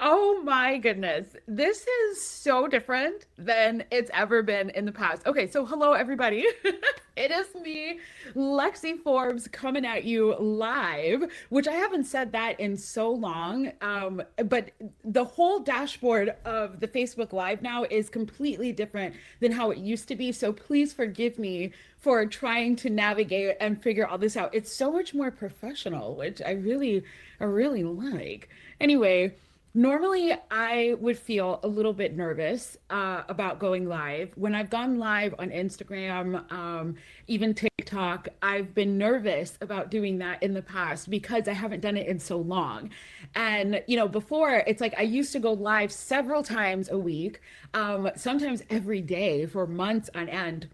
Oh my goodness. This is so different than it's ever been in the past. Okay, so hello everybody. It is me, Lexi Forbes, coming at you live, which I haven't said that in so long. But the whole dashboard of the Facebook Live now is completely different than how it used to be. So please forgive me for trying to navigate and figure all this out. It's so much more professional, which I really like. Anyway, normally, I would feel a little bit nervous about going live. When I've gone live on Instagram, even TikTok, I've been nervous about doing that in the past because I haven't done it in so long. And, before it's like I used to go live several times a week, sometimes every day for months on end.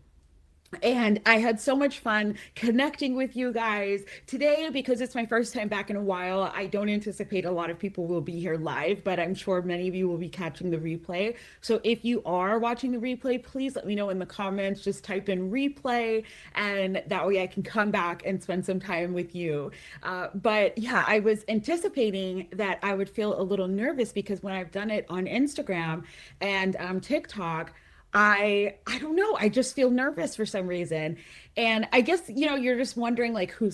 And I had so much fun connecting with you guys today because it's my first time back in a while. I don't anticipate a lot of people will be here live, but I'm sure many of you will be catching the replay. So if you are watching the replay, please let me know in the comments. Just type in replay, and that way I can come back and spend some time with you. But yeah, I was anticipating that I would feel a little nervous because when I've done it on Instagram and TikTok, I don't know. I just feel nervous for some reason. And I guess, you're just wondering like who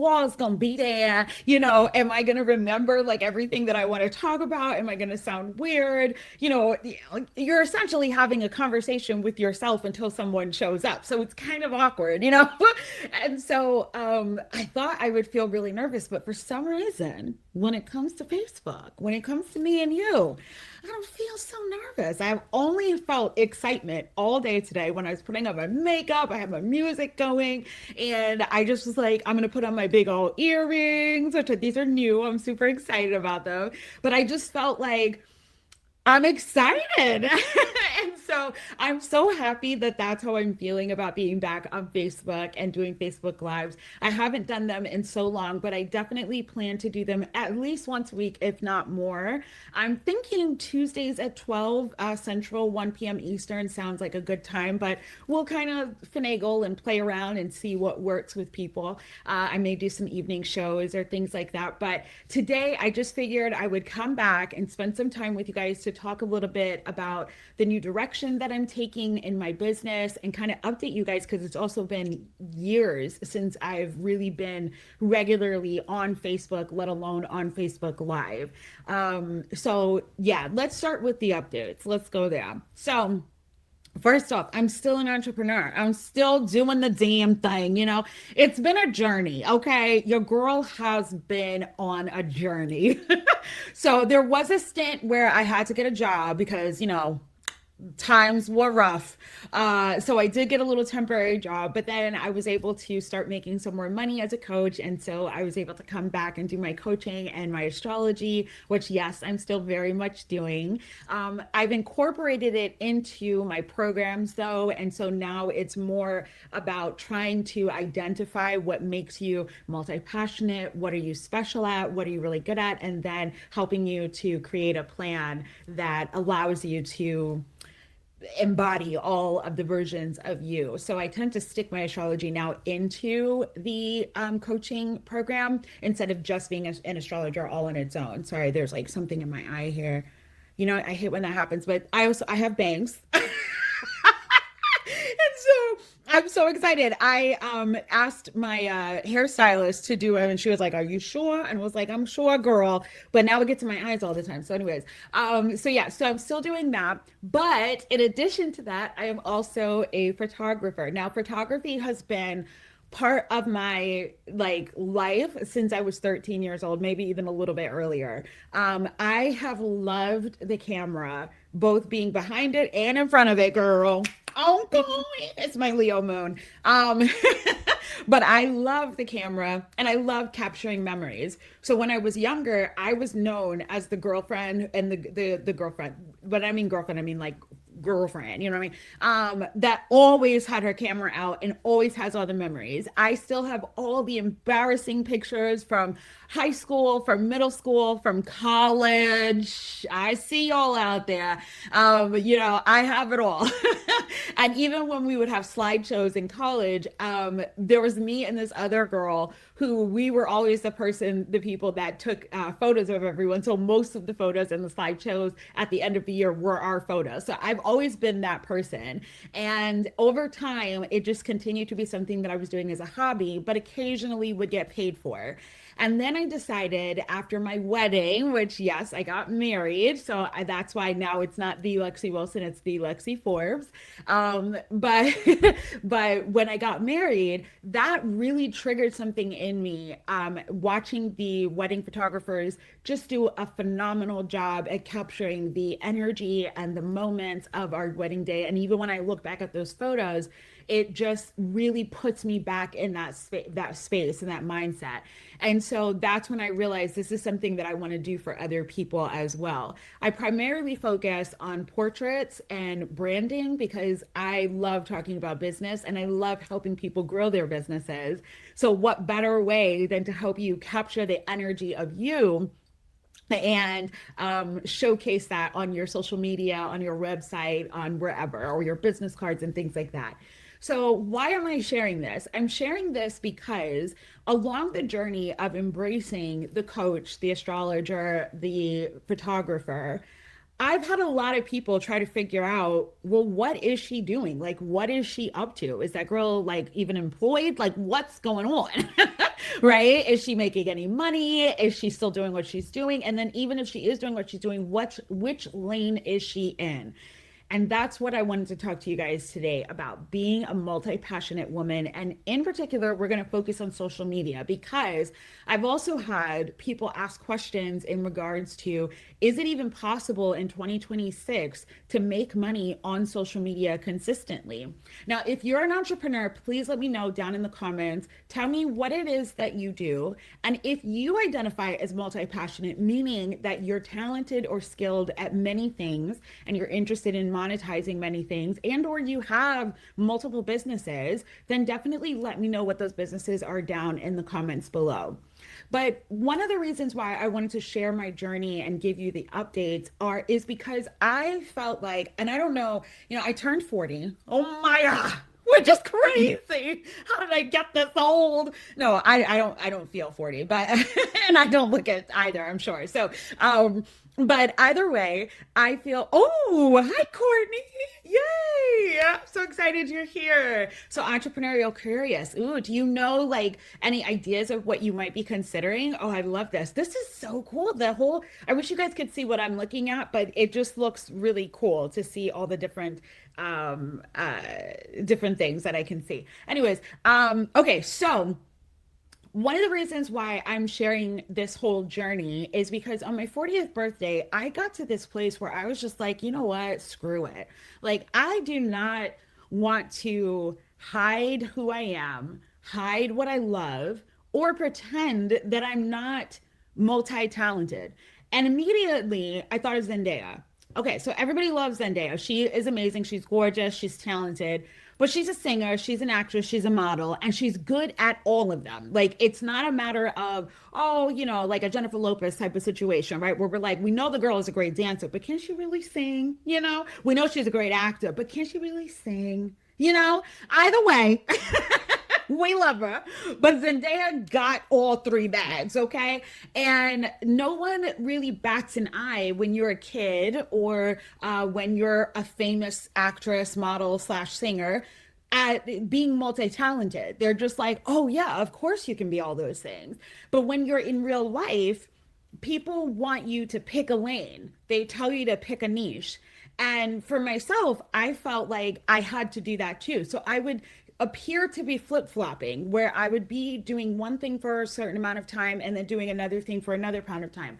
all is gonna be there? Am I gonna remember like everything that I want to talk about? Am I gonna sound weird? You're essentially having a conversation with yourself until someone shows up. So it's kind of awkward. And so I thought I would feel really nervous, but for some reason, when it comes to Facebook, when it comes to me and you, I don't feel so nervous. I've only felt excitement all day today when I was putting on my makeup. I had my music going, and I just was like, I'm gonna put on my big old earrings, which these are new. I'm super excited about them. But I just felt like I'm excited. And so I'm so happy that that's how I'm feeling about being back on Facebook and doing Facebook Lives. I haven't done them in so long, but I definitely plan to do them at least once a week, if not more. I'm thinking Tuesdays at 12 Central, 1 p.m. Eastern sounds like a good time, but we'll kind of finagle and play around and see what works with people. I may do some evening shows or things like that. But today I just figured I would come back and spend some time with you guys to talk a little bit about the new direction that I'm taking in my business and kind of update you guys because it's also been years since I've really been regularly on Facebook, let alone on Facebook Live. So yeah, let's start with the updates. Let's go there. So first off, I'm still an entrepreneur. I'm still doing the damn thing. It's been a journey. Okay. Your girl has been on a journey. So there was a stint where I had to get a job because, times were rough. So I did get a little temporary job, but then I was able to start making some more money as a coach. And so I was able to come back and do my coaching and my astrology, which, yes, I'm still very much doing. I've incorporated it into my programs, though. And so now it's more about trying to identify what makes you multi passionate, what are you special at, what are you really good at, and then helping you to create a plan that allows you to embody all of the versions of you. So I tend to stick my astrology now into the coaching program instead of just being an astrologer all on its own. Sorry, there's like something in my eye here. I hate when that happens, but I have bangs. And so I'm so excited. I asked my hairstylist to do it, and she was like, "Are you sure?" And was like, "I'm sure, girl." But now it gets in my eyes all the time. So, anyways, so yeah, so I'm still doing that. But in addition to that, I am also a photographer. Now, photography has been part of my like life since I was 13 years old, maybe even a little bit earlier. I have loved the camera, both being behind it and in front of it, girl. Oh, God, it's my Leo moon. But I love the camera and I love capturing memories. So when I was younger, I was known as the girlfriend and the girlfriend. But I mean girlfriend, I mean like girlfriend, you know what I mean? That always had her camera out and always has all the memories. I still have all the embarrassing pictures from high school, from middle school, from college. I see y'all out there. I have it all. And even when we would have slideshows in college, there was me and this other girl who we were always the people that took photos of everyone. So most of the photos and the slideshows at the end of the year were our photos. So I've always been that person. And over time, it just continued to be something that I was doing as a hobby, but occasionally would get paid for. And then I decided after my wedding, which yes, I got married. So that's why now it's not the Lexi Wilson, it's the Lexi Forbes. But but when I got married, that really triggered something in me. Watching the wedding photographers just do a phenomenal job at capturing the energy and the moments of our wedding day. And even when I look back at those photos, it just really puts me back in that space and that mindset. And so that's when I realized this is something that I want to do for other people as well. I primarily focus on portraits and branding because I love talking about business and I love helping people grow their businesses. So what better way than to help you capture the energy of you and showcase that on your social media, on your website, on wherever, or your business cards and things like that. So, why am I sharing this? I'm sharing this because along the journey of embracing the coach, the astrologer, the photographer, I've had a lot of people try to figure out, well, what is she doing? Like, what is she up to? Is that girl like even employed? Like, what's going on? Right? Is she making any money? Is she still doing what she's doing? And then even if she is doing what she's doing, which lane is she in? And that's what I wanted to talk to you guys today about, being a multi-passionate woman. And in particular, we're going to focus on social media because I've also had people ask questions in regards to, is it even possible in 2026 to make money on social media consistently? Now, if you're an entrepreneur, please let me know down in the comments. Tell me what it is that you do. And if you identify as multi-passionate, meaning that you're talented or skilled at many things and you're interested in monetizing many things, and or you have multiple businesses, then definitely let me know what those businesses are down in the comments below. But one of the reasons why I wanted to share my journey and give you the updates is because I felt like, and I don't know, I turned 40. Oh my God, which is crazy. How did I get this old? No, I don't feel 40, but and I don't look it either, I'm sure. So but either way, I feel, oh, hi, Courtney. Yay. I'm so excited you're here. So entrepreneurial curious. Ooh, do you know like any ideas of what you might be considering? Oh, I love this. This is so cool. I wish you guys could see what I'm looking at, but it just looks really cool to see all the different things that I can see. Anyways, okay, so one of the reasons why I'm sharing this whole journey is because on my 40th birthday, I got to this place where I was just like, you know what? Screw it. Like, I do not want to hide who I am, hide what I love, or pretend that I'm not multi-talented. And immediately I thought of Zendaya. Okay, so everybody loves Zendaya. She is amazing. She's gorgeous. She's talented. But she's a singer, she's an actress, she's a model, and she's good at all of them. Like, it's not a matter of, oh, like a Jennifer Lopez type of situation, right? Where we're like, we know the girl is a great dancer, but can she really sing? We know she's a great actor, but can she really sing? Either way. We love her. But Zendaya got all three bags, okay? And no one really bats an eye when you're a kid or when you're a famous actress, model slash singer at being multi-talented. They're just like, oh yeah, of course you can be all those things. But when you're in real life, people want you to pick a lane. They tell you to pick a niche. And for myself, I felt like I had to do that too. So I would appear to be flip-flopping where I would be doing one thing for a certain amount of time and then doing another thing for another amount of time.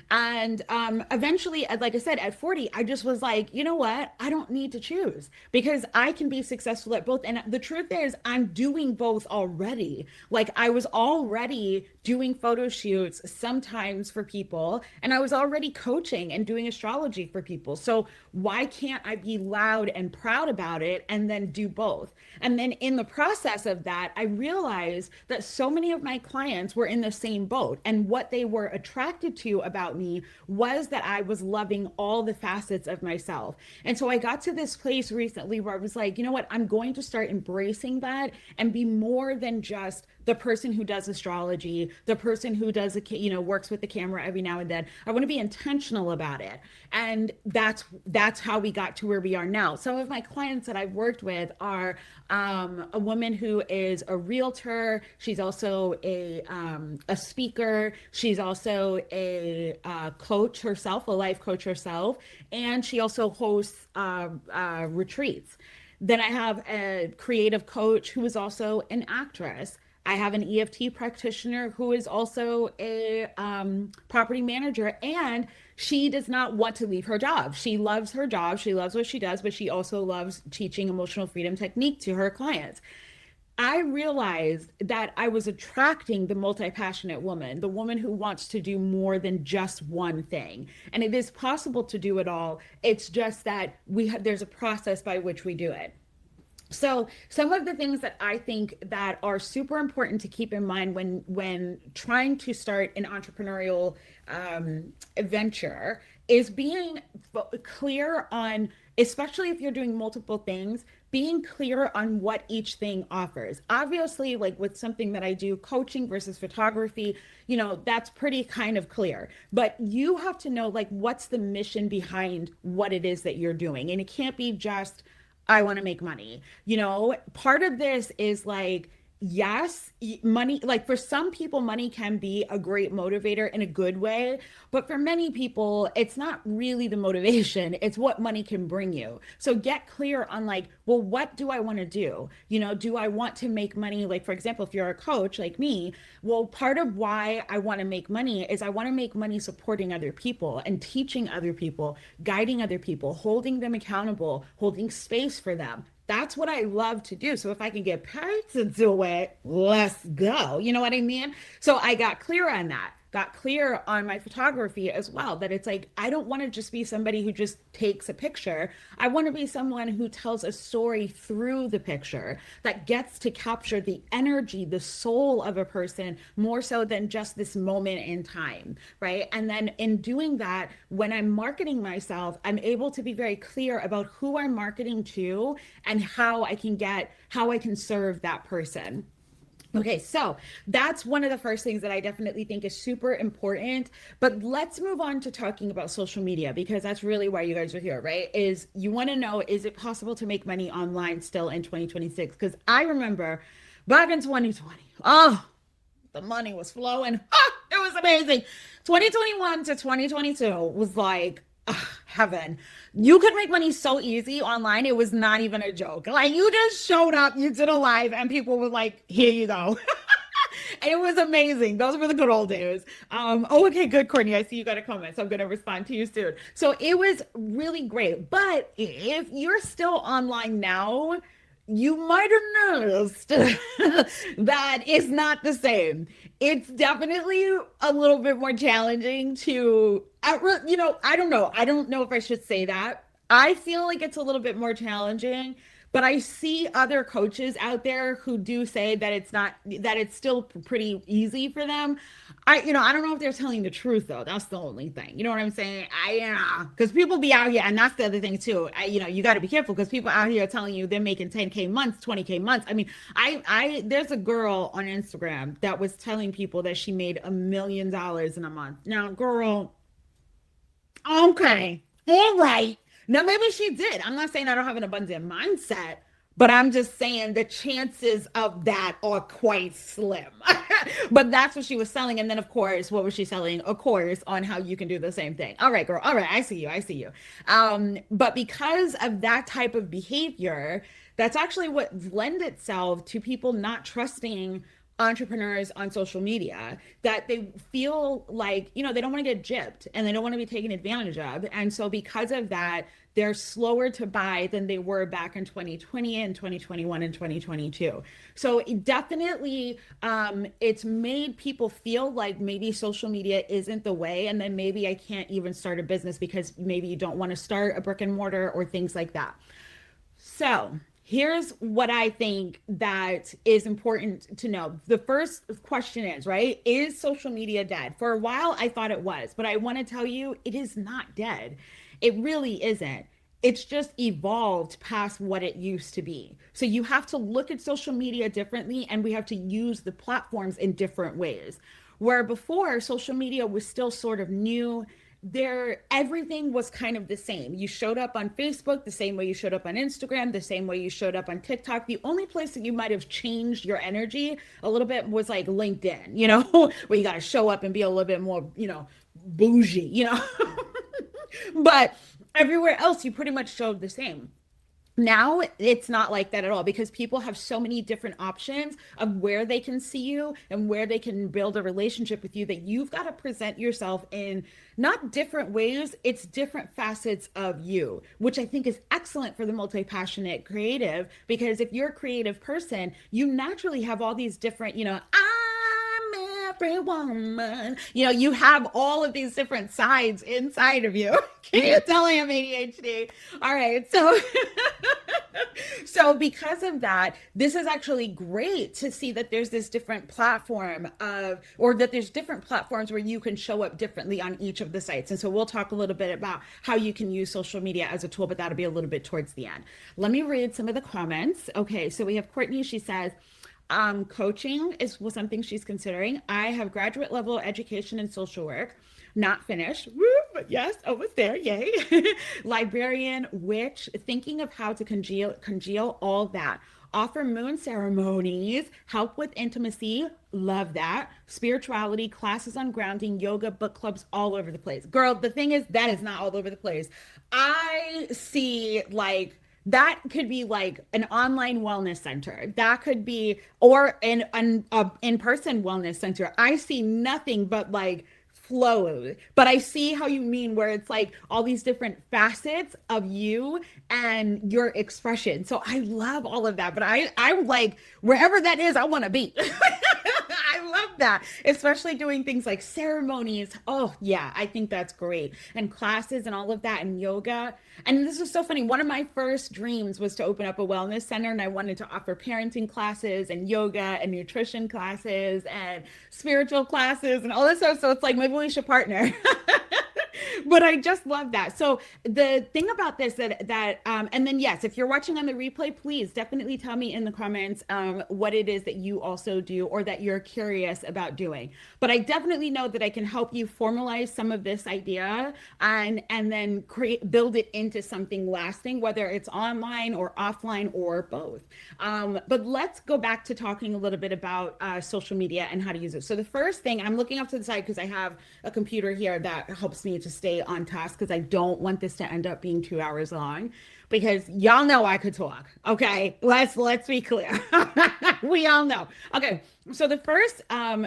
And eventually, like I said, at 40, I just was like, you know what? I don't need to choose because I can be successful at both. And the truth is, I'm doing both already. Like, I was already doing photo shoots sometimes for people, and I was already coaching and doing astrology for people. So why can't I be loud and proud about it and then do both? And then in the process of that, I realized that so many of my clients were in the same boat. And what they were attracted to about me was that I was loving all the facets of myself. And so I got to this place recently where I was like, you know what? I'm going to start embracing that and be more than just the person who does astrology, the person who does works with the camera every now and then. I want to be intentional about it. And that's how we got to where we are now. Some of my clients that I've worked with are a woman who is a realtor. She's also a speaker. She's also a coach herself, a life coach herself, and she also hosts retreats. Then I have a creative coach who is also an actress. I have an EFT practitioner who is also a property manager, and she does not want to leave her job. She loves her job. She loves what she does, but she also loves teaching emotional freedom technique to her clients. I realized that I was attracting the multi-passionate woman, the woman who wants to do more than just one thing. And it is possible to do it all. It's just that there's a process by which we do it. So some of the things that I think that are super important to keep in mind when trying to start an entrepreneurial venture is being clear on, especially if you're doing multiple things, being clear on what each thing offers. Obviously, like with something that I do, coaching versus photography, that's pretty kind of clear. But you have to know, like, what's the mission behind what it is that you're doing. And it can't be just, I want to make money. Part of this is like, yes, money, like for some people, money can be a great motivator in a good way, but for many people, it's not really the motivation. It's what money can bring you. So get clear on like, well, what do I want to do? Do I want to make money? Like, for example, if you're a coach like me, well, part of why I want to make money is I want to make money supporting other people and teaching other people, guiding other people, holding them accountable, holding space for them. That's what I love to do. So if I can get paid to do it, let's go. You know what I mean? So I got clear on that. Got clear on my photography as well, that it's like, I don't want to just be somebody who just takes a picture. I want to be someone who tells a story through the picture that gets to capture the energy, the soul of a person more so than just this moment in time, right? And then in doing that, when I'm marketing myself, I'm able to be very clear about who I'm marketing to and how I can serve that person. Okay, so that's one of the first things that I definitely think is super important. But let's move on to talking about social media, because that's really why you guys are here, right? Is you want to know, is it possible to make money online still in 2026? Because I remember back in 2020, the money was flowing. It was amazing. 2021 to 2022 was like heaven. You could make money so easy online. It was not even a joke. Like, you just showed up, you did a live, and people were like, here you go. And it was amazing. Those were the good old days. Okay, good, Courtney. I see you got a comment, so I'm going to respond to you soon. So it was really great. But if you're still online now, you might have noticed that it's not the same. It's definitely a little bit more challenging to, I don't know. I don't know if I should say that. I feel like it's a little bit more challenging, but I see other coaches out there who do say that it's still pretty easy for them. I don't know if they're telling the truth though. That's the only thing. You know what I'm saying? Because people be out here, and that's the other thing too. You got to be careful, because people out here telling you they're making 10K months, 20K months. I mean, there's a girl on Instagram that was telling people that she made $1 million in a month. Now, girl, okay, all right. Now, maybe she did. I'm not saying I don't have an abundant mindset, but I'm just saying the chances of that are quite slim. But that's what she was selling. And then, of course, what was she selling? A course on how you can do the same thing. All right, girl. All right. I see you. I see you. But because of that type of behavior, that's actually what lends itself to people not trusting entrepreneurs on social media, that they feel like, they don't want to get gypped and they don't want to be taken advantage of. And so because of that, they're slower to buy than they were back in 2020 and 2021 and 2022. So it definitely, it's made people feel like maybe social media isn't the way. And then maybe I can't even start a business because maybe you don't want to start a brick and mortar or things like that. So here's what I think that is important to know. The first question is, right, is social media dead? For a while, I thought it was, but I want to tell you, it is not dead. It really isn't. it's just evolved past what it used to be. So you have to look at social media differently, and we have to use the platforms in different ways. Where before social media was still sort of new, there everything was kind of the same. You showed up on Facebook the same way you showed up on Instagram, the same way you showed up on TikTok. The only place that you might have changed your energy a little bit was like LinkedIn, where you got to show up and be a little bit more, bougie. But everywhere else, you pretty much showed the same. Now it's not like that at all, because people have so many different options of where they can see you and where they can build a relationship with you, that you've got to present yourself in not different ways, it's different facets of you, which I think is excellent for the multi-passionate creative. Because if you're a creative person, you naturally have all these different, every woman. You have all of these different sides inside of you. Can you tell I have ADHD? All right. So because of that, this is actually great to see that there's this different platform or that there's different platforms where you can show up differently on each of the sites. And so we'll talk a little bit about how you can use social media as a tool, but that'll be a little bit towards the end. Let me read some of the comments. Okay. So we have Courtney. She says, coaching was something she's considering. I have graduate level education in social work, not finished. Woo, but yes, almost there. Yay. Librarian, witch, thinking of how to congeal all that. Offer moon ceremonies, help with intimacy. Love that. Spirituality, classes on grounding, yoga, book clubs, all over the place. Girl, the thing is, that is not all over the place. I see like that could be like an online wellness center. That could be, or an in-person wellness center. I see nothing but like flow, but I see how you mean, where it's like all these different facets of you and your expression. So I love all of that, but I'm like, wherever that is, I want to be. I love that, especially doing things like ceremonies. Oh yeah, I think that's great. And classes and all of that, and yoga. And this is so funny. One of my first dreams was to open up a wellness center, and I wanted to offer parenting classes and yoga and nutrition classes and spiritual classes and all this stuff. So it's like, maybe we should partner. But I just love that. So the thing about this and then yes, if you're watching on the replay, please definitely tell me in the comments what it is that you also do or that you're curious about doing. But I definitely know that I can help you formalize some of this idea and then build it into something lasting, whether it's online or offline or both. But let's go back to talking a little bit about social media and how to use it. So the first thing, I'm looking off to the side because I have a computer here that helps me to stay on task, because I don't want this to end up being 2 hours long, because y'all know I could talk. Okay, let's be clear. We all know. Okay, so the first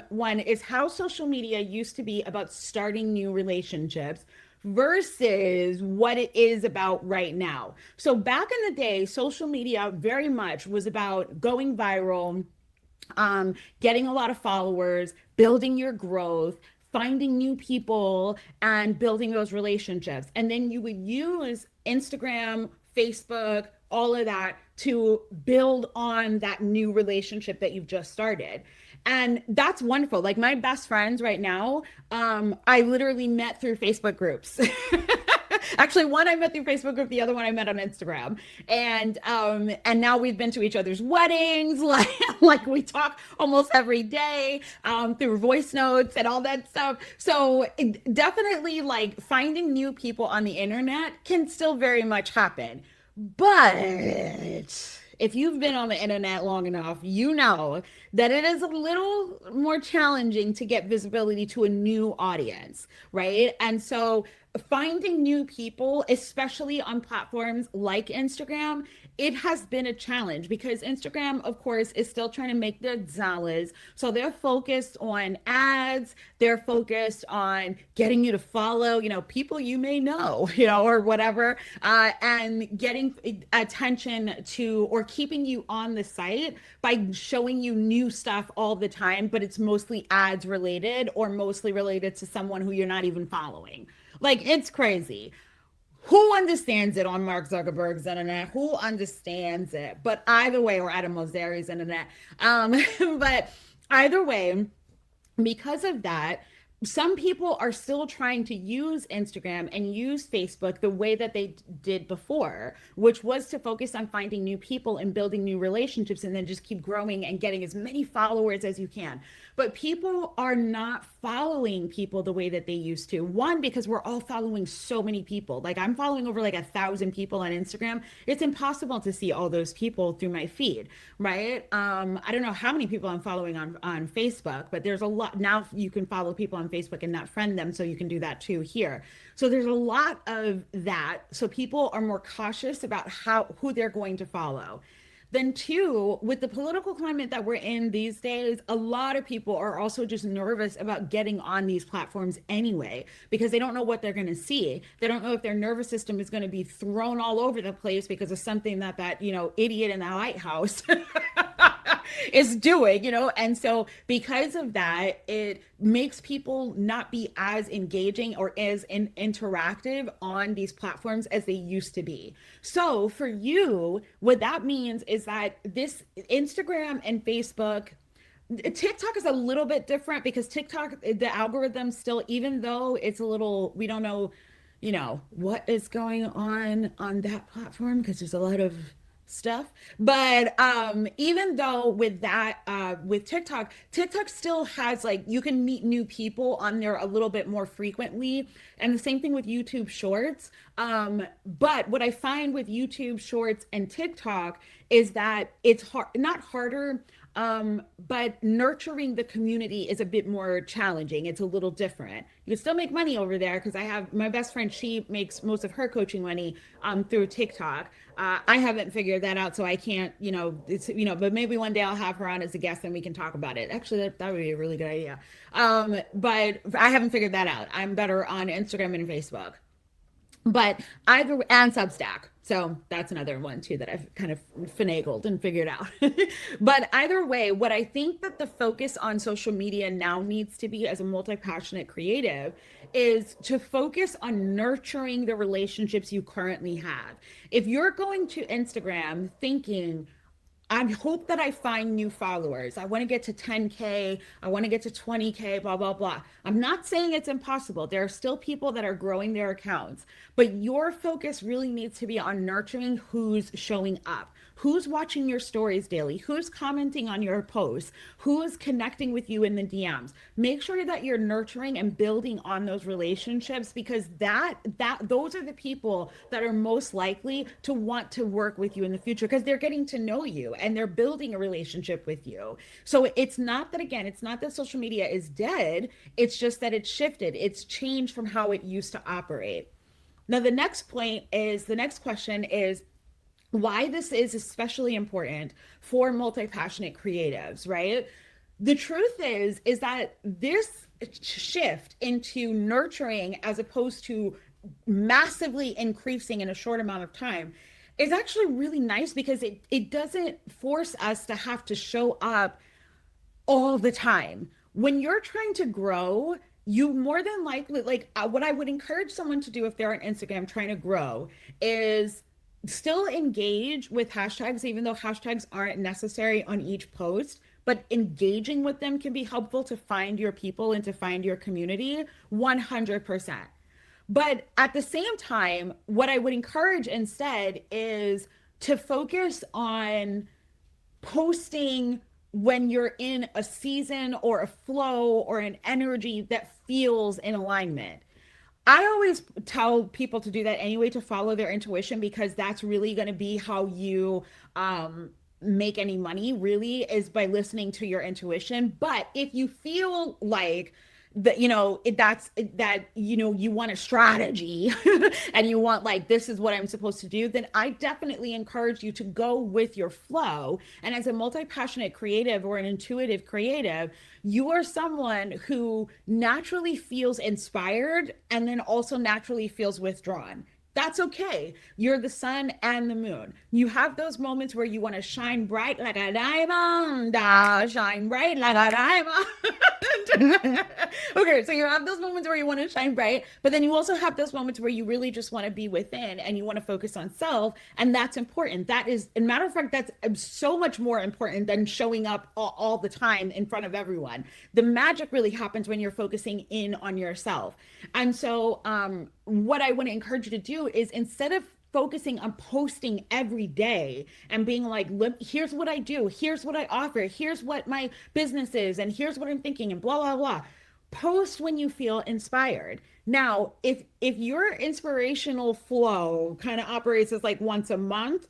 one is how social media used to be about starting new relationships versus what it is about right now. So back in the day, social media very much was about going viral, getting a lot of followers, building your growth, finding new people, and building those relationships. And then you would use Instagram, Facebook, all of that to build on that new relationship that you've just started. And that's wonderful. Like my best friends right now, I literally met through Facebook groups. Actually, one I met through Facebook group, the other one I met on Instagram. And now we've been to each other's weddings, like we talk almost every day, through voice notes and all that stuff. So definitely like finding new people on the internet can still very much happen. But if you've been on the internet long enough, you know that it is a little more challenging to get visibility to a new audience, right? And so finding new people, especially on platforms like Instagram, it has been a challenge, because Instagram, of course, is still trying to make their dollars. So they're focused on ads. They're focused on getting you to follow, people you may know, or whatever, and getting attention to, or keeping you on the site by showing you new stuff all the time, but it's mostly ads related or mostly related to someone who you're not even following. Like, it's crazy. Who understands it on Mark Zuckerberg's internet? Who understands it? But either way, or Adam Mosseri's internet. But either way, because of that, some people are still trying to use Instagram and use Facebook the way that they did before, which was to focus on finding new people and building new relationships and then just keep growing and getting as many followers as you can. But people are not following people the way that they used to. One, because we're all following so many people. Like I'm following over like 1,000 people on Instagram. It's impossible to see all those people through my feed, right? I don't know how many people I'm following on Facebook, but there's a lot. Now you can follow people on Facebook and not friend them, so you can do that too here. So there's a lot of that. So people are more cautious about who they're going to follow. Then two, with the political climate that we're in these days, a lot of people are also just nervous about getting on these platforms anyway, because they don't know what they're going to see. They don't know if their nervous system is going to be thrown all over the place because of something that idiot in the White House is doing. And so because of that, it makes people not be as engaging or as interactive on these platforms as they used to be. So for you, what that means is that this Instagram and Facebook, TikTok is a little bit different because TikTok, the algorithm still, even though it's a little, we don't know, what is going on that platform because there's a lot of stuff. But even though with that, with TikTok still has like you can meet new people on there a little bit more frequently, and the same thing with YouTube Shorts. But what I find with YouTube Shorts and TikTok is that it's hard, not harder. But nurturing the community is a bit more challenging. It's a little different. You can still make money over there because I have my best friend, she makes most of her coaching money through TikTok. I haven't figured that out, so I can't, but maybe one day I'll have her on as a guest and we can talk about it. Actually, that would be a really good idea. But I haven't figured that out. I'm better on Instagram and Facebook. But either and Substack. So that's another one too that I've kind of finagled and figured out. But either way, what I think that the focus on social media now needs to be as a multi-passionate creative is to focus on nurturing the relationships you currently have. If you're going to Instagram thinking, I hope that I find new followers. I want to get to 10K. I want to get to 20K, blah, blah, blah. I'm not saying it's impossible. There are still people that are growing their accounts, but your focus really needs to be on nurturing who's showing up, who's watching your stories daily, who's commenting on your posts, who is connecting with you in the DMs. Make sure that you're nurturing and building on those relationships because those are the people that are most likely to want to work with you in the future because they're getting to know you and they're building a relationship with you. So it's not that social media is dead. It's just that it's shifted. It's changed from how it used to operate. Now, the next question is why this is especially important for multi-passionate creatives, right? The truth is that this shift into nurturing as opposed to massively increasing in a short amount of time is actually really nice because it doesn't force us to have to show up all the time. When you're trying to grow, you more than likely, what I would encourage someone to do if they're on Instagram trying to grow is still engage with hashtags, even though hashtags aren't necessary on each post, but engaging with them can be helpful to find your people and to find your community 100%. But at the same time, what I would encourage instead is to focus on posting when you're in a season or a flow or an energy that feels in alignment. I always tell people to do that anyway, to follow their intuition, because that's really going to be how you make any money, really, is by listening to your intuition. But if you feel like that, you want a strategy and you want this is what I'm supposed to do, then I definitely encourage you to go with your flow. And as a multi-passionate creative or an intuitive creative, you are someone who naturally feels inspired and then also naturally feels withdrawn. That's okay. You're the sun and the moon. You have those moments where you want to shine bright like a diamond, shine bright like a diamond. Okay, so you have those moments where you want to shine bright, but then you also have those moments where you really just want to be within and you want to focus on self, and that's important. That is, a matter of fact, that's so much more important than showing up all the time in front of everyone. The magic really happens when you're focusing in on yourself. And so, what I want to encourage you to do is instead of focusing on posting every day and being like, here's what I do, here's what I offer, here's what my business is, and here's what I'm thinking, and blah, blah, blah. Post when you feel inspired. Now, if your inspirational flow kind of operates as like once a month,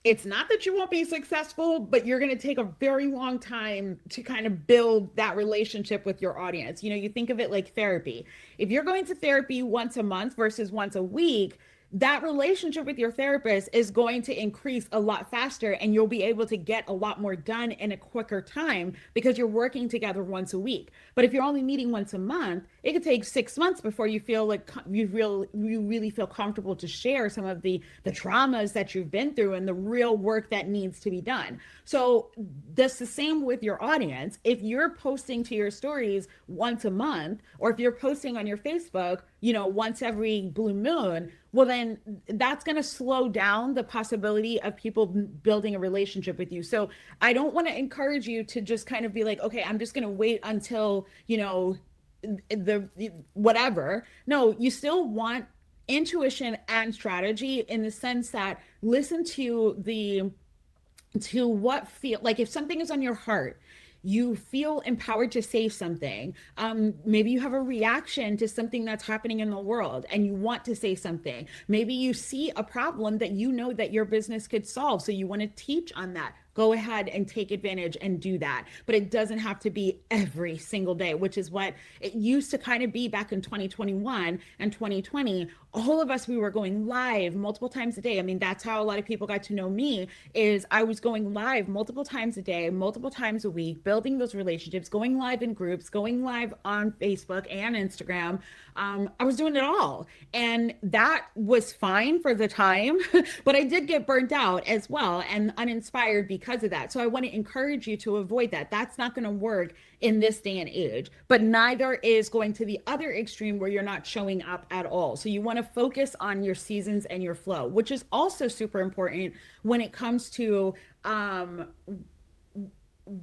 it's not that you won't be successful, but you're going to take a very long time to kind of build that relationship with your audience. You know, you think of it like therapy. If you're going to therapy once a month versus once a week, that relationship with your therapist is going to increase a lot faster, and you'll be able to get a lot more done in a quicker time because you're working together once a week. But if you're only meeting once a month, it could take 6 months before you feel like you really feel comfortable to share some of the traumas that you've been through and the real work that needs to be done. So that's the same with your audience. If you're posting to your stories once a month, or if you're posting on your Facebook, you know, once every blue moon, well, then that's going to slow down the possibility of people building a relationship with you. So I don't want to encourage you to just kind of be like, okay, I'm just going to wait until, you know, the whatever. No, you still want intuition and strategy in the sense that listen to what feel like if something is on your heart, you feel empowered to say something. Maybe you have a reaction to something that's happening in the world and you want to say something. Maybe you see a problem that you know that your business could solve, so you want to teach on that. Go ahead and take advantage and do that. But it doesn't have to be every single day, which is what it used to kind of be back in 2021 and 2020. All of us, we were going live multiple times a day. I mean, that's how a lot of people got to know me, is I was going live multiple times a day, multiple times a week, building those relationships, going live in groups, going live on Facebook and Instagram. I was doing it all. And that was fine for the time, but I did get burnt out as well and uninspired because of that. So I want to encourage you to avoid that. That's not going to work in this day and age, but neither is going to the other extreme where you're not showing up at all. So you want to focus on your seasons and your flow, which is also super important when it comes to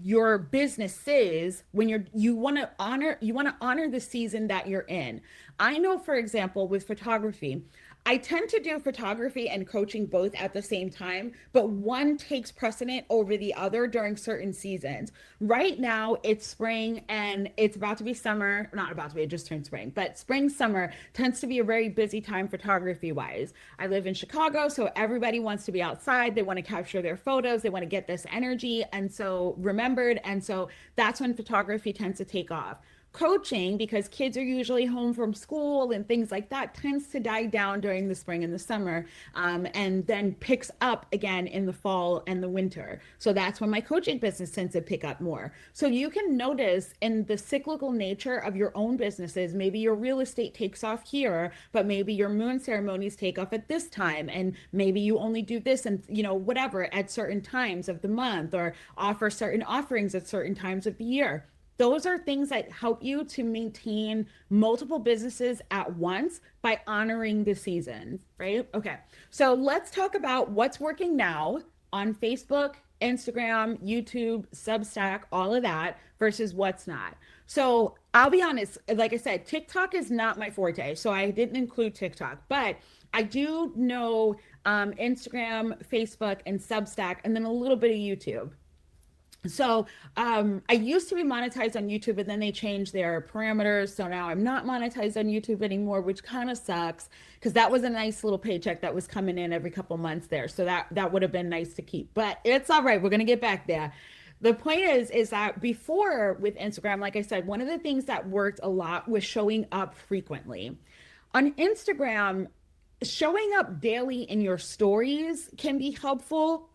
your businesses. When you want to honor the season that you're in. I know, for example, with photography, I tend to do photography and coaching both at the same time, but one takes precedent over the other during certain seasons. Right now, it's spring and it's about to be summer. Not about to be, it just turned spring, but spring, summer tends to be a very busy time photography wise. I live in Chicago, so everybody wants to be outside. They want to capture their photos, they want to get this energy and so remembered. And so that's when photography tends to take off. Coaching, because kids are usually home from school and things like that, tends to die down during the spring and the summer, and then picks up again in the fall and the winter. So that's when my coaching business tends to pick up more. So you can notice in the cyclical nature of your own businesses, maybe your real estate takes off here, but maybe your moon ceremonies take off at this time, and maybe you only do this and, you know, whatever at certain times of the month, or offer certain offerings at certain times of the year. Those are things that help you to maintain multiple businesses at once by honoring the seasons, right? Okay, so let's talk about what's working now on Facebook, Instagram, YouTube, Substack, all of that versus what's not. So I'll be honest, like I said, TikTok is not my forte, so I didn't include TikTok, but I do know Instagram, Facebook, and Substack, and then a little bit of YouTube. So I used to be monetized on YouTube, and then they changed their parameters. So now I'm not monetized on YouTube anymore, which kind of sucks because that was a nice little paycheck that was coming in every couple months there. So that would have been nice to keep, but it's all right. We're gonna get back there. The point is that before with Instagram, like I said, one of the things that worked a lot was showing up frequently. On Instagram, showing up daily in your stories can be helpful,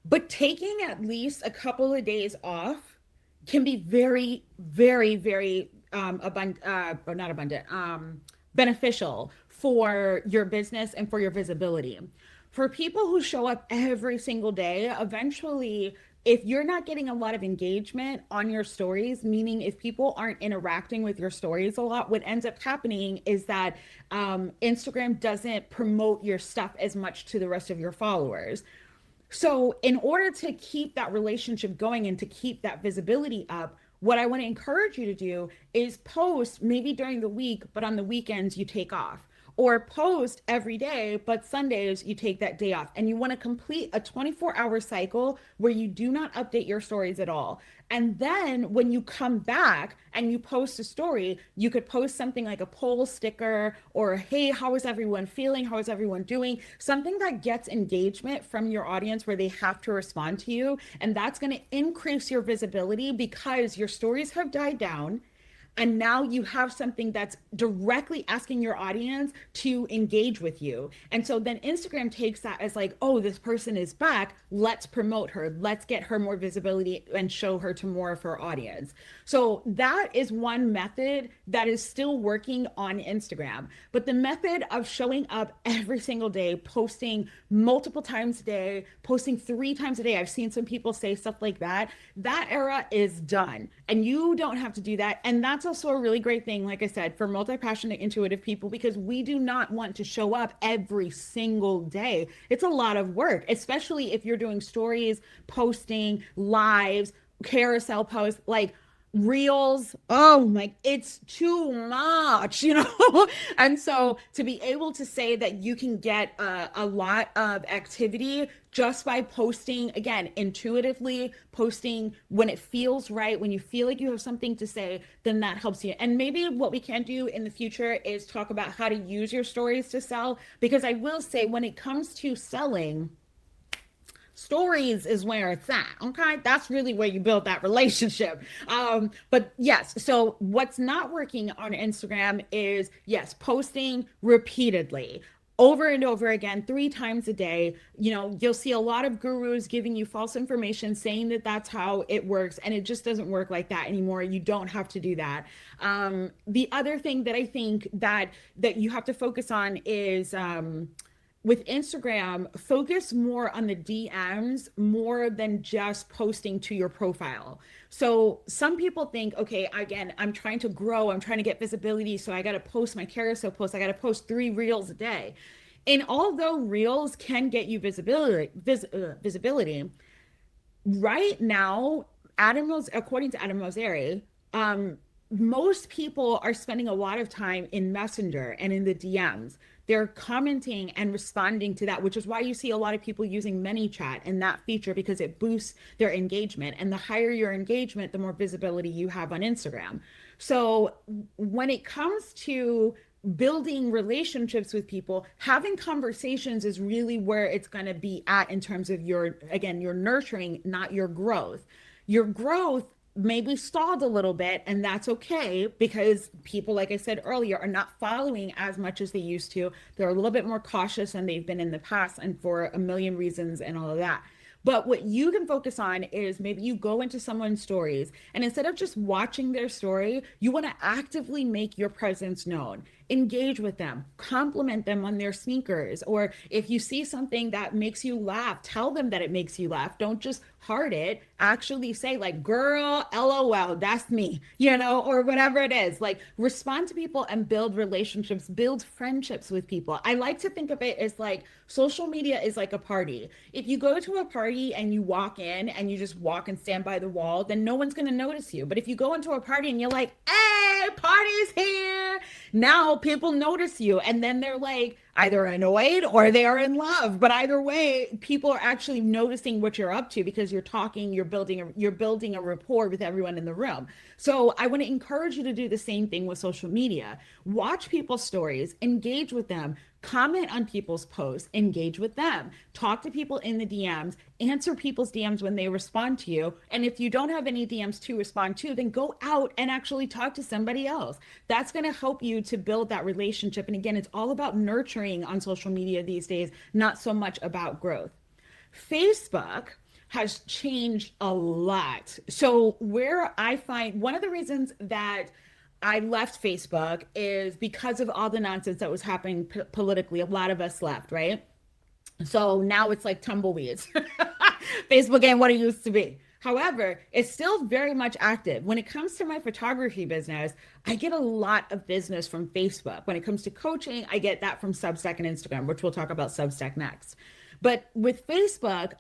but taking at least a couple of days off can be very, very, very or not abundant, beneficial for your business and for your visibility. For people who show up every single day, eventually, if you're not getting a lot of engagement on your stories, meaning if people aren't interacting with your stories a lot, what ends up happening is that Instagram doesn't promote your stuff as much to the rest of your followers. So, in order to keep that relationship going and to keep that visibility up, what I want to encourage you to do is post maybe during the week, but on the weekends you take off. Or post every day, but Sundays you take that day off. And you want to complete a 24-hour cycle where you do not update your stories at all. And then when you come back and you post a story, you could post something like a poll sticker or, hey, how is everyone feeling? How is everyone doing? Something that gets engagement from your audience where they have to respond to you. And that's going to increase your visibility because your stories have died down. And now you have something that's directly asking your audience to engage with you. And so then Instagram takes that as like, oh, this person is back. Let's promote her. Let's get her more visibility and show her to more of her audience. So that is one method that is still working on Instagram. But the method of showing up every single day, posting multiple times a day, posting 3 times a day, I've seen some people say stuff like that. That era is done. And you don't have to do that. And that's also a really great thing, like I said, for multi-passionate, intuitive people, because we do not want to show up every single day. It's a lot of work, especially if you're doing stories, posting, lives, carousel posts, like reels. Oh my, it's too much, And so to be able to say that you can get a lot of activity just by posting, again, intuitively, posting when it feels right, when you feel like you have something to say, then that helps you. And maybe what we can do in the future is talk about how to use your stories to sell, because I will say when it comes to selling, stories is where it's at. Okay, that's really where you build that relationship. But yes, so what's not working on Instagram is, yes, posting repeatedly over and over again 3 times a day. You'll see a lot of gurus giving you false information saying that that's how it works, and it just doesn't work like that anymore. You don't have to do that. The other thing that I think that you have to focus on is with Instagram, focus more on the DMs more than just posting to your profile. So some people think, okay, again, I'm trying to grow, I'm trying to get visibility, so I got to post my carousel posts, I got to post 3 reels a day. And although reels can get you visibility, right now, according to Adam Mosseri, most people are spending a lot of time in Messenger and in the DMs. They're commenting and responding to that, which is why you see a lot of people using ManyChat and that feature, because it boosts their engagement. And the higher your engagement, the more visibility you have on Instagram. So when it comes to building relationships with people, having conversations is really where it's going to be at in terms of your nurturing, not your growth. Your growth maybe stalled a little bit, and that's okay, because people, like I said earlier, are not following as much as they used to. They're a little bit more cautious than they've been in the past, and for a million reasons and all of that. But what you can focus on is maybe you go into someone's stories, and instead of just watching their story, you want to actively make your presence known. Engage with them, compliment them on their sneakers, or if you see something that makes you laugh, tell them that it makes you laugh. Don't just heart it. Actually say like, girl, LOL, that's me, or whatever it is. Like, respond to people and build relationships, build friendships with people. I like to think of it as like social media is like a party. If you go to a party and you walk in and you just walk and stand by the wall, then no one's going to notice you. But if you go into a party and you're like, hey, party's here, now people notice you, and then they're like either annoyed or they are in love. But either way, people are actually noticing what you're up to because you're talking, you're building a rapport with everyone in the room. So I want to encourage you to do the same thing with social media. Watch people's stories, engage with them, comment on people's posts, engage with them, talk to people in the DMs, answer people's DMs when they respond to you. And if you don't have any DMs to respond to, then go out and actually talk to somebody else. That's going to help you to build that relationship. And again, it's all about nurturing on social media these days, not so much about growth. Facebook has changed a lot. So where I find one of the reasons that I left Facebook is because of all the nonsense that was happening politically. A lot of us left, right? So now it's like tumbleweeds. Facebook ain't what it used to be. However, it's still very much active. When it comes to my photography business, I get a lot of business from Facebook. When it comes to coaching, I get that from Substack and Instagram, which we'll talk about Substack next. But with Facebook,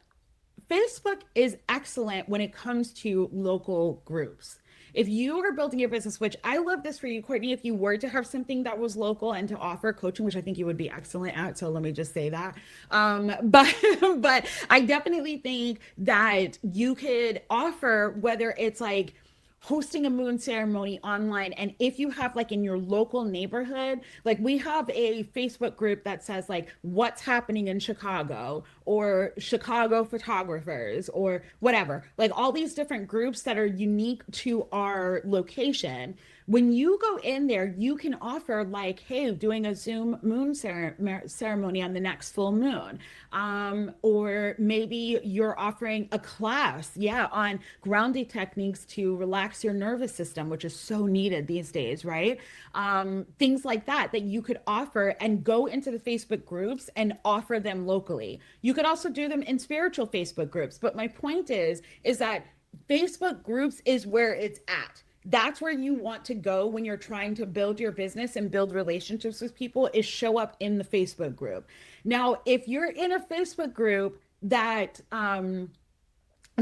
Facebook is excellent when it comes to local groups. If you are building your business, which I love this for you, Courtney, if you were to have something that was local and to offer coaching, which I think you would be excellent at. So let me just say that. But but I definitely think that you could offer, whether it's like hosting a moon ceremony online, and if you have like in your local neighborhood, like we have a Facebook group that says like what's happening in Chicago, or Chicago photographers, or whatever, like all these different groups that are unique to our location. When you go in there, you can offer like, hey, doing a Zoom moon ceremony on the next full moon. Or maybe you're offering a class, yeah, on grounding techniques to relax your nervous system, which is so needed these days, right? Things like that, that you could offer and go into the Facebook groups and offer them locally. You could also do them in spiritual Facebook groups. But my point is that Facebook groups is where it's at. That's where you want to go when you're trying to build your business and build relationships with people, is show up in the Facebook group. Now, if you're in a Facebook group that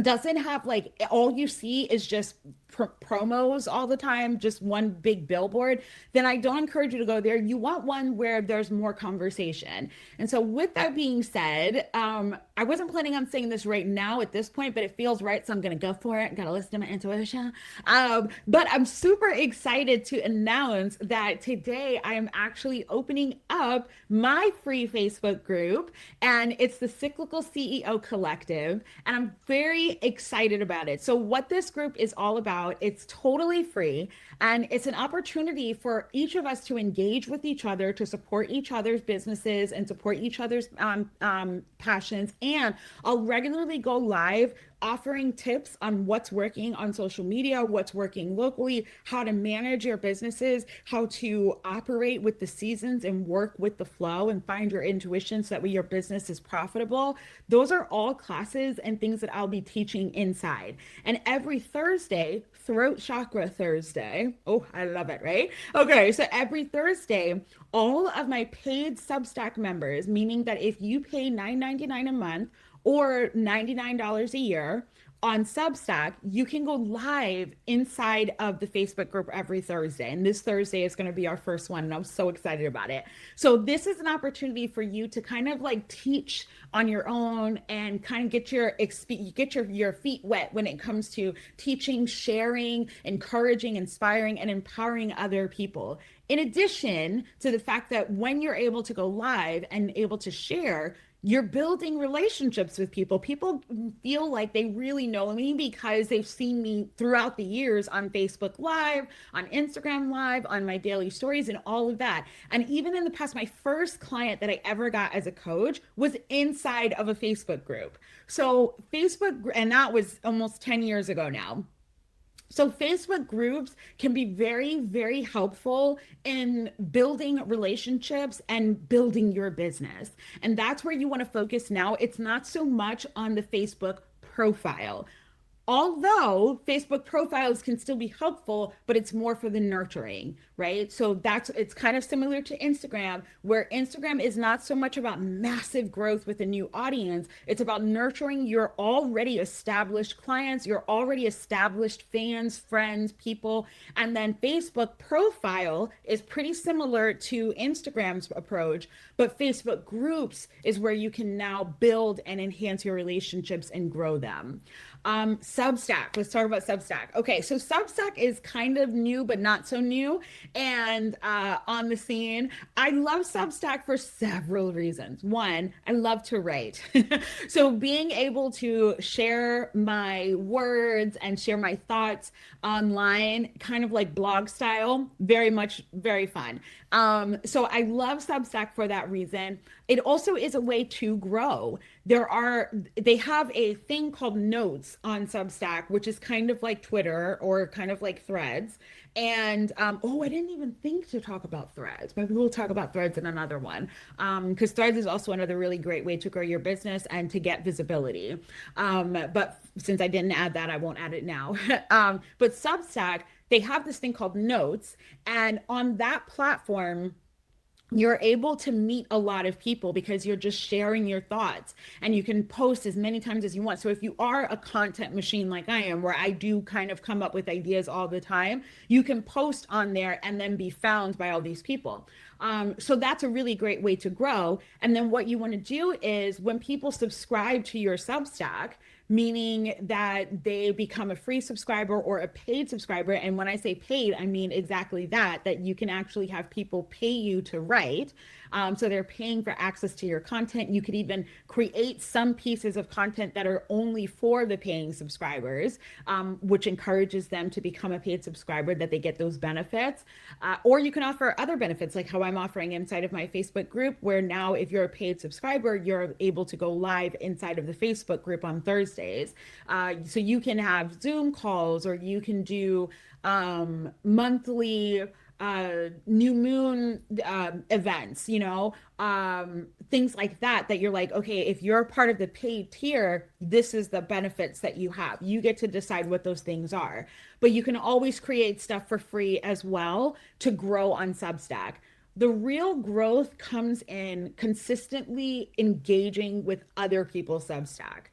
doesn't have, like, all you see is just promos all the time, just one big billboard, then I don't encourage you to go there. You want one where there's more conversation. And so with that being said, I wasn't planning on saying this right now at this point, but it feels right, so I'm going to go for it. Got to listen to my intuition. But I'm super excited to announce that today I am actually opening up my free Facebook group, and it's the Cyclical CEO Collective, and I'm very excited about it. So what this group is all about, it's totally free, and it's an opportunity for each of us to engage with each other, to support each other's businesses and support each other's passions. And I'll regularly go live offering tips on what's working on social media, what's working locally, how to manage your businesses, how to operate with the seasons and work with the flow and find your intuition so that way your business is profitable. Those are all classes and things that I'll be teaching inside. And every Thursday, Throat Chakra Thursday. Oh, I love it, right? Okay, so every Thursday, all of my paid Substack members, meaning that if you pay $9.99 a month or $99 a year on Substack, you can go live inside of the Facebook group every Thursday. And this Thursday is going to be our first one, and I'm so excited about it. So this is an opportunity for you to kind of like teach on your own and kind of get your feet wet when it comes to teaching, sharing, encouraging, inspiring, and empowering other people. In addition to the fact that when you're able to go live and able to share, you're building relationships with people. People feel like they really know me because they've seen me throughout the years on Facebook Live, on Instagram Live, on my daily stories, and all of that. And even in the past, my first client that I ever got as a coach was inside of a Facebook group. So Facebook, and that was almost 10 years ago now. So Facebook groups can be very, very helpful in building relationships and building your business. And that's where you want to focus now. It's not so much on the Facebook profile. Although Facebook profiles can still be helpful, but it's more for the nurturing, right? So it's kind of similar to Instagram, where Instagram is not so much about massive growth with a new audience. It's about nurturing your already established clients, your already established fans, friends, people. And then Facebook profile is pretty similar to Instagram's approach, but Facebook groups is where you can now build and enhance your relationships and grow them. Substack. Let's talk about Substack. Okay, so Substack is kind of new, but not so new, and on the scene. I love Substack for several reasons. One, I love to write. So being able to share my words and share my thoughts online, kind of like blog style, very fun. So I love Substack for that reason. it also is a way to grow. They have a thing called notes on Substack, which is kind of like Twitter or kind of like Threads. And I didn't even think to talk about Threads. Maybe we'll talk about Threads in another one. Because Threads is also another really great way to grow your business and to get visibility. But since I didn't add that, I won't add it now. But Substack, they have this thing called Notes, and on that platform, you're able to meet a lot of people because you're just sharing your thoughts, and you can post as many times as you want. So if you are a content machine like I am, where I do kind of come up with ideas all the time, you can post on there and then be found by all these people. So that's a really great way to grow. And then what you want to do is when people subscribe to your Substack, meaning that they become a free subscriber or a paid subscriber. And when I say paid, I mean exactly that you can actually have people pay you to write. So they're paying for access to your content. You could even create some pieces of content that are only for the paying subscribers, which encourages them to become a paid subscriber, that they get those benefits. Or you can offer other benefits, like how I'm offering inside of my Facebook group, where now if you're a paid subscriber, you're able to go live inside of the Facebook group on Thursdays. So you can have Zoom calls, or you can do monthly new moon events, things like that you're like, okay, if you're part of the paid tier, this is the benefits that you have. You get to decide what those things are, but you can always create stuff for free as well to grow on Substack. The real growth comes in consistently engaging with other people's Substack.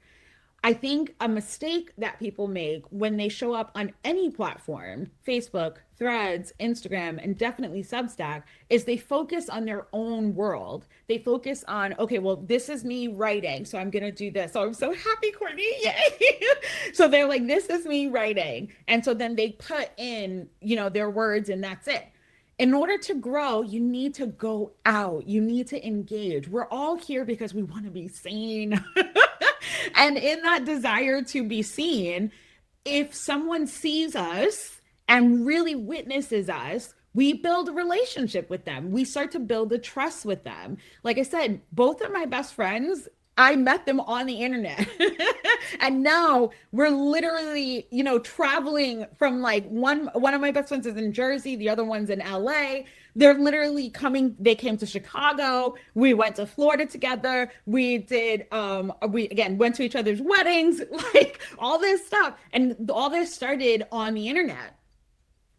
I think a mistake that people make when they show up on any platform, Facebook, Threads, Instagram, and definitely Substack, is they focus on their own world. They focus on, okay, well, this is me writing, so I'm going to do this. So I'm so happy, Courtney. Yay. So they're like, this is me writing. And so then they put in, their words, and that's it. In order to grow, you need to go out. You need to engage. We're all here because we want to be seen. And in that desire to be seen, if someone sees us and really witnesses us, we build a relationship with them. We start to build a trust with them. Like I said, both of my best friends, I met them on the internet. And now we're literally, traveling from, like, one of my best friends is in Jersey, the other one's in LA. They're literally coming, they came to Chicago. We went to Florida together. We did, we again went to each other's weddings, like all this stuff. And all this started on the internet.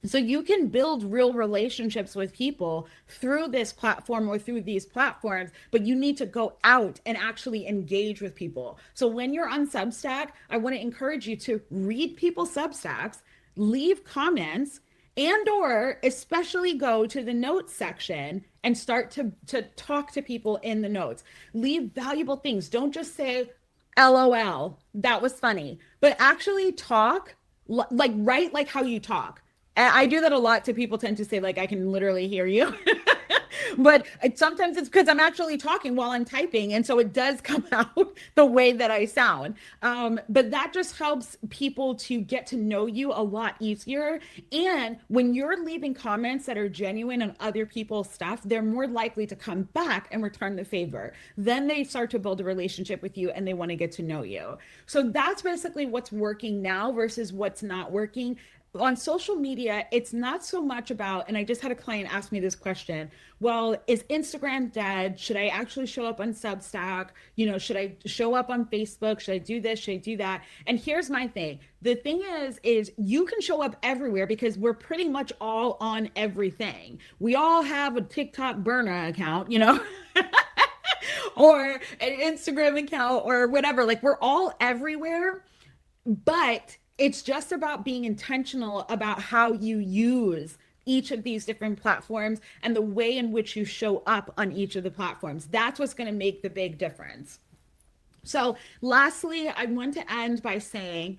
So you can build real relationships with people through this platform or through these platforms, but you need to go out and actually engage with people. So when you're on Substack, I want to encourage you to read people's Substacks, leave comments, and or especially go to the notes section and start to talk to people in the notes. Leave valuable things. Don't just say, LOL, that was funny, but actually talk, like write like how you talk. I do that a lot to people, tend to say, like, I can literally hear you. But sometimes it's because I'm actually talking while I'm typing. And so it does come out the way that I sound. But that just helps people to get to know you a lot easier. And when you're leaving comments that are genuine on other people's stuff, they're more likely to come back and return the favor. Then they start to build a relationship with you and they want to get to know you. So that's basically what's working now versus what's not working. On social media, it's not so much about, and I just had a client ask me this question, well, is Instagram dead? Should I actually show up on Substack? Should I show up on Facebook? Should I do this? Should I do that? And here's my thing. The thing is you can show up everywhere because we're pretty much all on everything. We all have a TikTok burner account, or an Instagram account or whatever. Like, we're all everywhere, but it's just about being intentional about how you use each of these different platforms and the way in which you show up on each of the platforms. That's what's going to make the big difference. So lastly, I want to end by saying,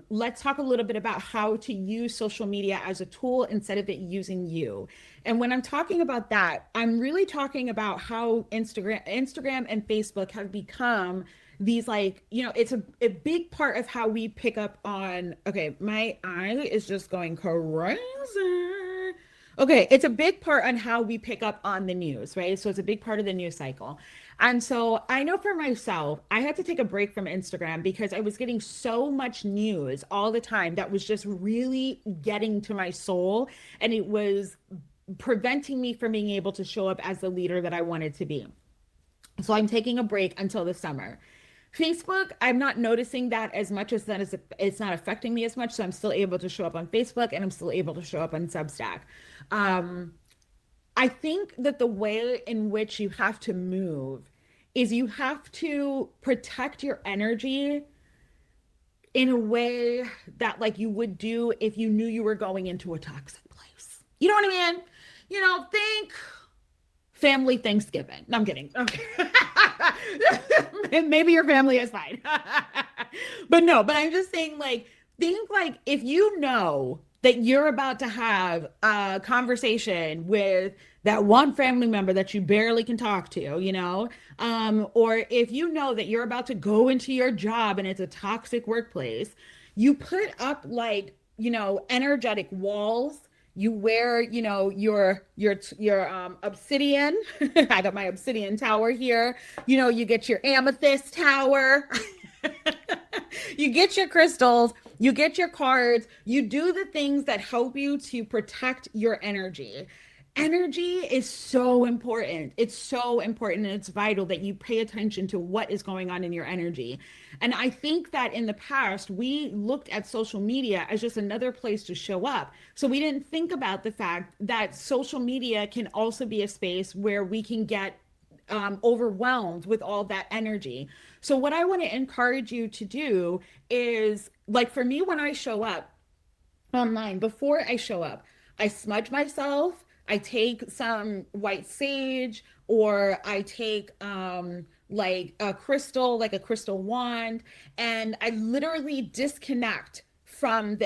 let's talk a little bit about how to use social media as a tool instead of it using you. And when I'm talking about that, I'm really talking about how Instagram and Facebook have become these, like, it's a big part of how we pick up on, okay, my eye is just going crazy. Okay, it's a big part on how we pick up on the news, right? So it's a big part of the news cycle. And so I know for myself, I had to take a break from Instagram because I was getting so much news all the time that was just really getting to my soul. And it was preventing me from being able to show up as the leader that I wanted to be. So I'm taking a break until the summer. Facebook, I'm not noticing that as much as that is it's not affecting me as much. So I'm still able to show up on Facebook and I'm still able to show up on Substack. Um, I think that the way in which you have to move is you have to protect your energy in a way that like you would do if you knew you were going into a toxic place. You know what I mean? Think family Thanksgiving. No, I'm kidding. Okay. Maybe your family is fine. But no, but I'm just saying, like, think like if you know that you're about to have a conversation with that one family member that you barely can talk to, or if you know that you're about to go into your job and it's a toxic workplace, you put up like, energetic walls. You wear, your obsidian. I got my obsidian tower here. You get your amethyst tower. You get your crystals, you get your cards, you do the things that help you to protect your energy. Energy is so important. It's so important and it's vital that you pay attention to what is going on in your energy. And I think that in the past, we looked at social media as just another place to show up. So we didn't think about the fact that social media can also be a space where we can get overwhelmed with all that energy. So, what I want to encourage you to do is like for me, when I show up online, before I show up, I smudge myself. I take some white sage, or I take like a crystal, like a crystal wand, and I literally disconnect from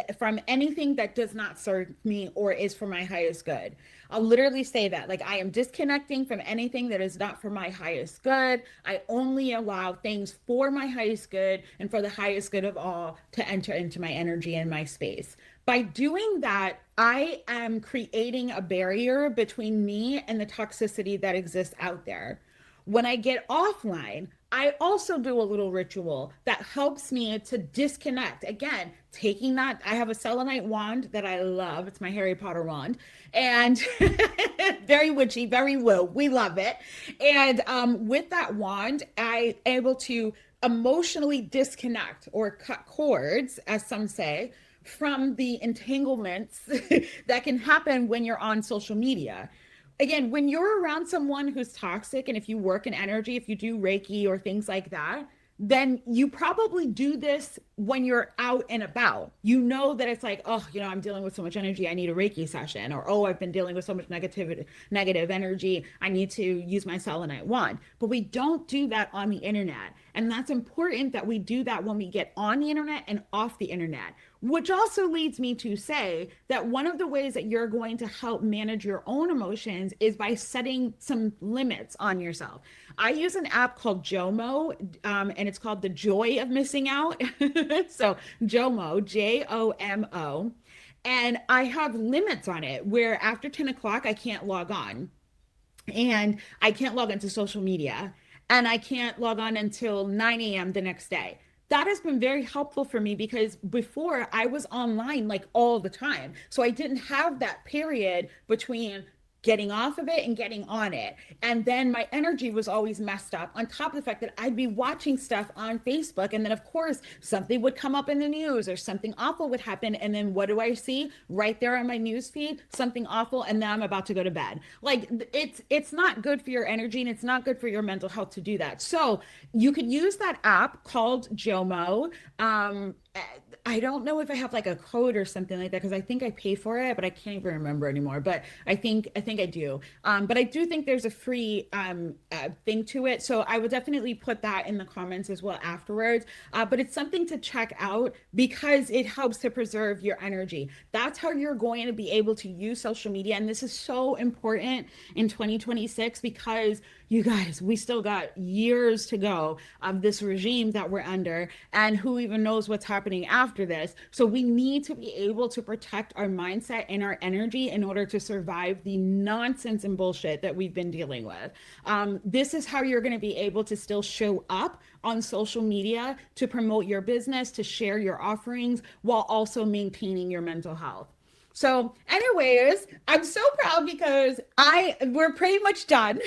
anything that does not serve me or is for my highest good. I'll literally say that, like, I am disconnecting from anything that is not for my highest good. I only allow things for my highest good and for the highest good of all to enter into my energy and my space. By doing that, I am creating a barrier between me and the toxicity that exists out there. When I get offline, I also do a little ritual that helps me to disconnect. Again, taking that, I have a selenite wand that I love. It's my Harry Potter wand, and very witchy, very woo. We love it. And with that wand, I able to emotionally disconnect or cut cords, as some say, from the entanglements that can happen when you're on social media. Again, when you're around someone who's toxic, and if you work in energy, if you do Reiki or things like that, then you probably do this when you're out and about. You know that it's like, oh, I'm dealing with so much energy, I need a Reiki session, or oh, I've been dealing with so much negative energy, I need to use my selenite wand. But we don't do that on the internet. And that's important that we do that when we get on the internet and off the internet. Which also leads me to say that one of the ways that you're going to help manage your own emotions is by setting some limits on yourself. I use an app called Jomo, and it's called The Joy of Missing Out. So Jomo, Jomo. And I have limits on it where after 10 o'clock, I can't log on. And I can't log into social media. And I can't log on until 9 a.m. the next day. That has been very helpful for me because before I was online like all the time. So I didn't have that period between getting off of it and getting on it. And then my energy was always messed up, on top of the fact that I'd be watching stuff on Facebook. And then, of course, something would come up in the news or something awful would happen. And then what do I see right there on my news feed? Something awful. And then I'm about to go to bed. Like it's not good for your energy and it's not good for your mental health to do that. So you could use that app called Jomo. I don't know if I have like a code or something like that because I think I pay for it, but I can't even remember anymore. But I think I do. But I do think there's a free thing to it, so I will definitely put that in the comments as well afterwards. But it's something to check out because it helps to preserve your energy. That's how you're going to be able to use social media, and this is so important in 2026 because you guys, we still got years to go of this regime that we're under, and who even knows what's happening after this. So we need to be able to protect our mindset and our energy in order to survive the nonsense and bullshit that we've been dealing with. This is how you're going to be able to still show up on social media to promote your business, to share your offerings while also maintaining your mental health. So, anyways, I'm so proud because we're pretty much done.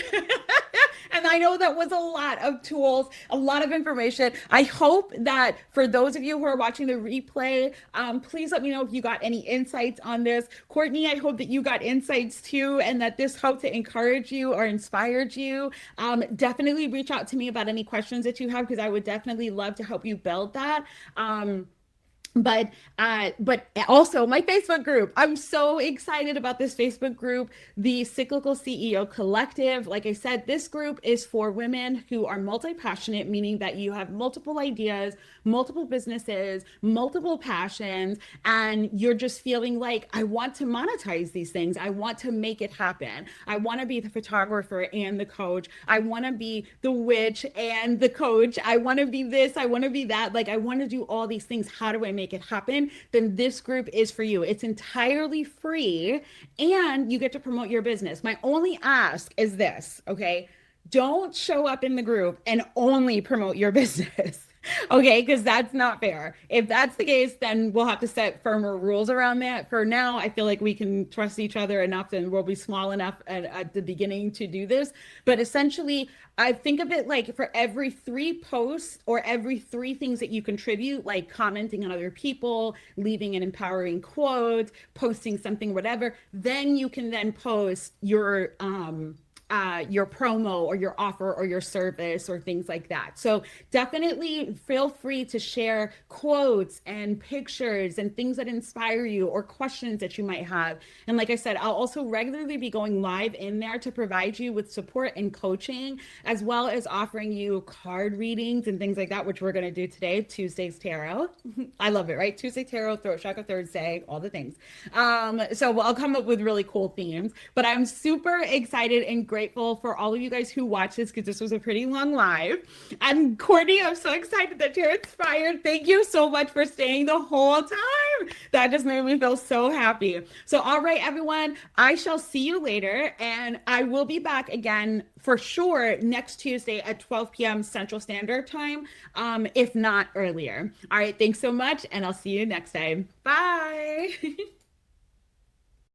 And I know that was a lot of tools, a lot of information. I hope that for those of you who are watching the replay, please let me know if you got any insights on this. Courtney, I hope that you got insights too, and that this helped to encourage you or inspired you. Definitely reach out to me about any questions that you have, because I would definitely love to help you build that. But also my Facebook group. I'm so excited about this Facebook group, the Cyclical CEO Collective. Like I said, this group is for women who are multi-passionate, meaning that you have multiple ideas, multiple businesses, multiple passions, and you're just feeling like, I want to monetize these things. I want to make it happen. I want to be the photographer and the coach. I want to be the witch and the coach. I want to be this. I want to be that. Like, I want to do all these things. How do I make it happen? Then this group is for you. It's entirely free, and you get to promote your business. My only ask is this, okay? Don't show up in the group and only promote your business. Okay, because that's not fair. If that's the case, then we'll have to set firmer rules around that. For now, I feel like we can trust each other enough, and we'll be small enough at the beginning to do this. But essentially, I think of it like for every 3 posts or every 3 things that you contribute, like commenting on other people, leaving an empowering quote, posting something, whatever, then you can then post your promo or your offer or your service or things like that. So definitely feel free to share quotes and pictures and things that inspire you or questions that you might have. And like I said, I'll also regularly be going live in there to provide you with support and coaching, as well as offering you card readings and things like that, which we're going to do today, Tuesday's Tarot. I love it, right? Tuesday Tarot, Throat Chakra Thursday, all the things. So I'll come up with really cool themes, but I'm super excited and grateful for all of you guys who watch this, because this was a pretty long live. And Courtney, I'm so excited that you're inspired. Thank you so much for staying the whole time. That just made me feel so happy. So, all right, everyone, I shall see you later, and I will be back again for sure next Tuesday at 12 p.m. Central Standard Time, if not earlier. All right, thanks so much, and I'll see you next time. Bye.